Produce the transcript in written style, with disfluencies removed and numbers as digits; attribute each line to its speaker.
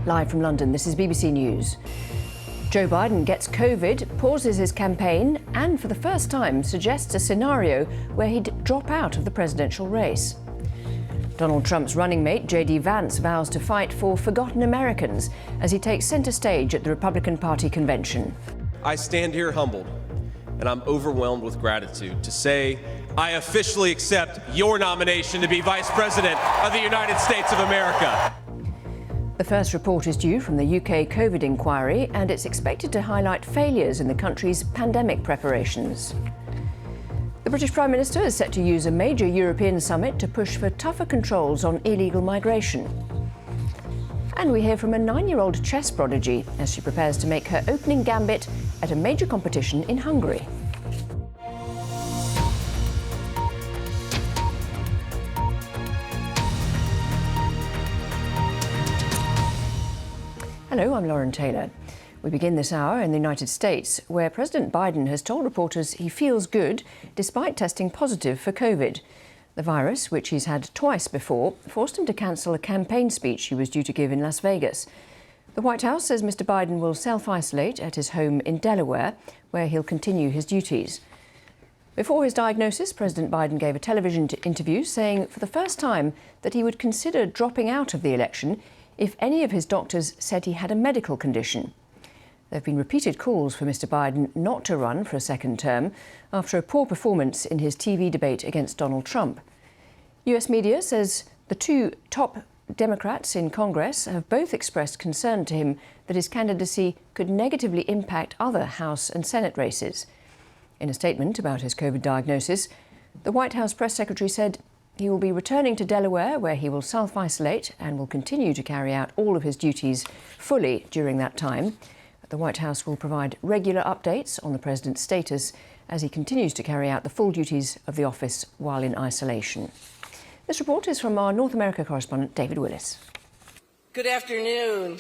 Speaker 1: Live from London, this is BBC News. Joe Biden gets COVID, pauses his campaign, and for the first time suggests a scenario where he'd drop out of the presidential race. Donald Trump's running mate, J.D. Vance, vows to fight for forgotten Americans as he takes centre stage at the Republican Party convention.
Speaker 2: I stand here humbled, and I'm overwhelmed with gratitude to say I officially accept your nomination to be Vice President of the United States of America.
Speaker 1: The first report is due from the UK COVID inquiry, and it's expected to highlight failures in the country's pandemic preparations. The British Prime Minister is set to use a major European summit to push for tougher controls on illegal migration. And we hear from a 9-year-old chess prodigy as she prepares to make her opening gambit at a major competition in Hungary. Hello, I'm Lauren Taylor. We begin this hour in the United States, where President Biden has told reporters he feels good despite testing positive for COVID. The virus, which he's had twice before, forced him to cancel a campaign speech he was due to give in Las Vegas. The White House says Mr. Biden will self-isolate at his home in Delaware, where he'll continue his duties. Before his diagnosis, President Biden gave a television interview saying for the first time that he would consider dropping out of the election if any of his doctors said he had a medical condition. There have been repeated calls for Mr. Biden not to run for a second term after a poor performance in his TV debate against Donald Trump. US media says the two top Democrats in Congress have both expressed concern to him that his candidacy could negatively impact other House and Senate races. In a statement about his COVID diagnosis, the White House press secretary said he will be returning to Delaware, where he will self-isolate and will continue to carry out all of his duties fully during that time. The White House will provide regular updates on the president's status as he continues to carry out the full duties of the office while in isolation. This report is from our North America correspondent, David Willis.
Speaker 3: Good afternoon.